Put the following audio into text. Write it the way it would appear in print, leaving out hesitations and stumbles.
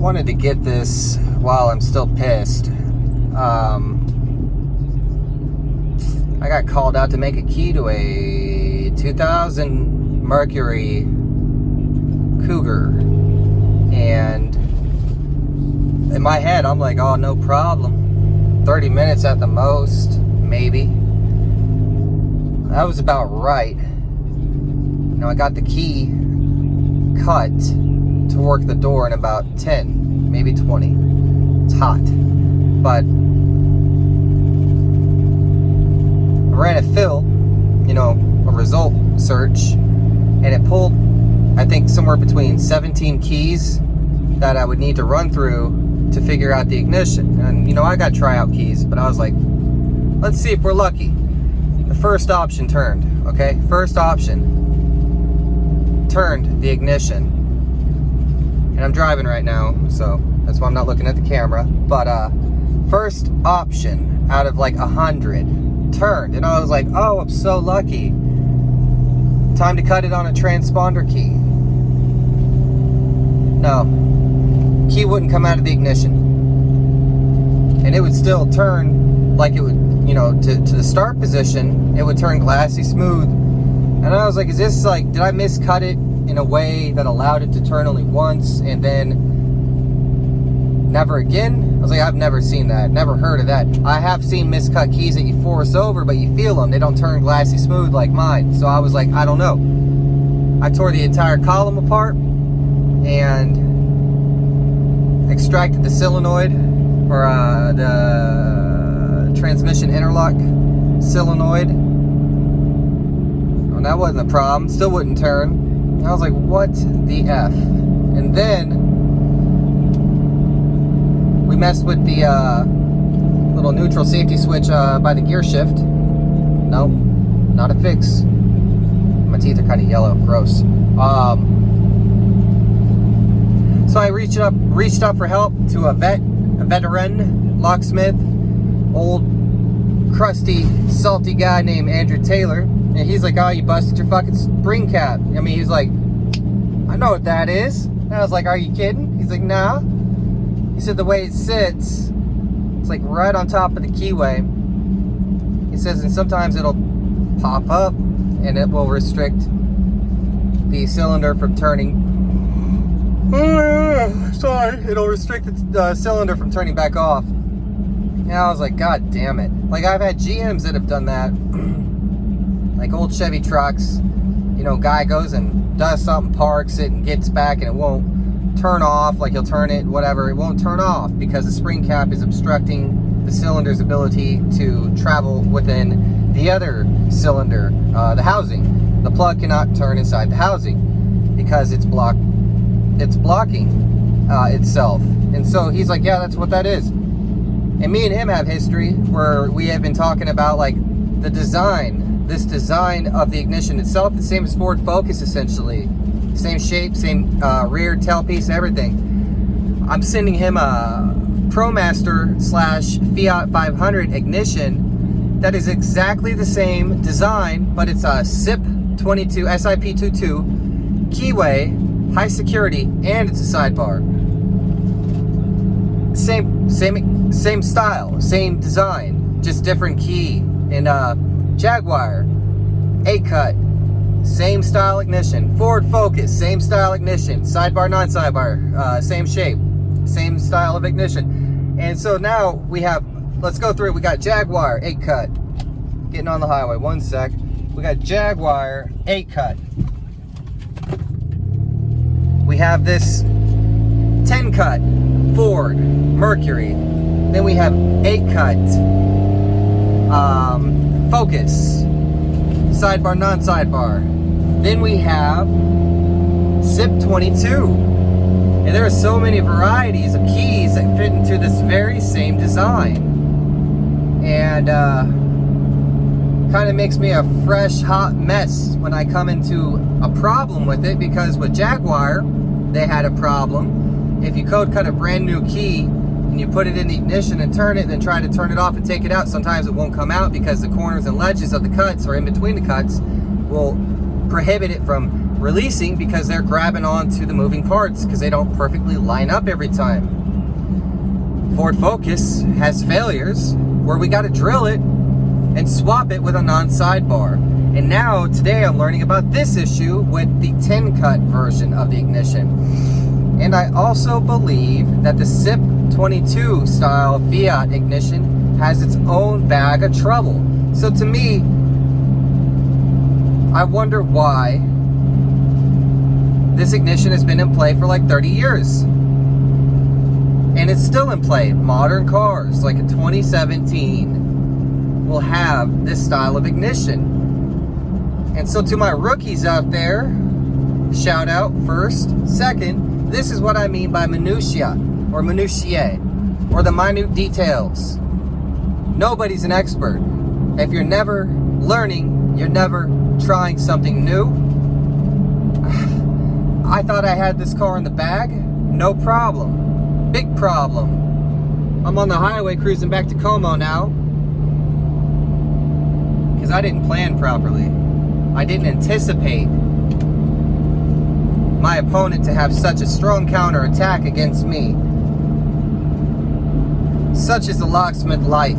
wanted to get this while I'm still pissed. I got called out to make a key to a 2000 Mercury Cougar, and in my head I'm like, oh, no problem, 30 minutes at the most, maybe. That was about right. You know, I got the key cut to work the door in about 10, maybe 20. It's hot. But I ran a fill, you know, a result search, and it pulled, I think, somewhere between 17 keys that I would need to run through to figure out the ignition. And, you know, I got tryout keys, but I was like, let's see if we're lucky. The first option turned, okay? First option turned the ignition. And I'm driving right now, so that's why I'm not looking at the camera. But first option out of like 100 turned, and I was like, oh, I'm so lucky. Time to cut it on a transponder key. No, key wouldn't come out of the ignition, and it would still turn like it would, you know, to the start position. It would turn glassy smooth, and I was like, is this like, did I miscut it in a way that allowed it to turn only once and then never again? I was like, I've never seen that, never heard of that. I have seen miscut keys that you force over, but you feel them. They don't turn glassy smooth like mine. So I was like, I don't know. I tore the entire column apart and extracted the solenoid, or the transmission interlock solenoid. Well, that wasn't a problem. Still wouldn't turn. I was like, what the F? And then we messed with the little neutral safety switch by the gear shift. No, not a fix. My teeth are kind of yellow, gross. So I reached up for help to a veteran locksmith, old crusty, salty guy named Andrew Taylor. And he's like, oh, you busted your fucking spring cap. I mean, he's like, I know what that is. And I was like, are you kidding? He's like, nah. He said the way it sits, it's like right on top of the keyway. He says, and sometimes it'll pop up and it will restrict the cylinder from turning. Sorry, it'll restrict the cylinder from turning back off. And I was like, God damn it. Like, I've had GMs that have done that. Like old Chevy trucks, you know, guy goes and does something, parks it, and gets back, and it won't turn off. Like, he'll turn it, whatever, it won't turn off because the spring cap is obstructing the cylinder's ability to travel within the other cylinder, the housing. The plug cannot turn inside the housing because it's blocking itself. And so he's like, yeah, that's what that is. And me and him have history where we have been talking about, like, the design. This design of the ignition itself, the same as Ford Focus, essentially. Same shape, same rear tailpiece, everything. I'm sending him a ProMaster / Fiat 500 ignition that is exactly the same design, but it's a SIP22 keyway, high security, and it's a sidebar. Same style, same design, just different key. And Jaguar 8-cut, same style ignition. Ford Focus, same style ignition. Sidebar, non-sidebar, same shape, same style of ignition. And so now we have, let's go through it. We got Jaguar 8-cut. Getting on the highway, one sec. We got Jaguar 8-cut. We have this 10-cut Ford Mercury. Then we have 8-cut Focus, sidebar, non-sidebar. Then we have SIP22, and there are so many varieties of keys that fit into this very same design, and kind of makes me a fresh hot mess when I come into a problem with it, because with Jaguar they had a problem. If you code cut a brand new key and you put it in the ignition and turn it, then try to turn it off and take it out, sometimes it won't come out because the corners and ledges of the cuts, or in between the cuts, will prohibit it from releasing because they're grabbing onto the moving parts because they don't perfectly line up every time. Ford Focus has failures where we got to drill it and swap it with a non-sidebar. And now, today, I'm learning about this issue with the 10-cut version of the ignition. And I also believe that the SIP 22 style Fiat ignition has its own bag of trouble. So to me, I wonder why this ignition has been in play for like 30 years. And it's still in play. Modern cars, like a 2017, will have this style of ignition. And so to my rookies out there, shout out first. Second, this is what I mean by minutiae, or minutiae, or the minute details. Nobody's an expert. If you're never learning, you're never trying something new. I thought I had this car in the bag. No problem. Big problem. I'm on the highway cruising back to Como now. Because I didn't plan properly. I didn't anticipate my opponent to have such a strong counterattack against me. Such is the locksmith life.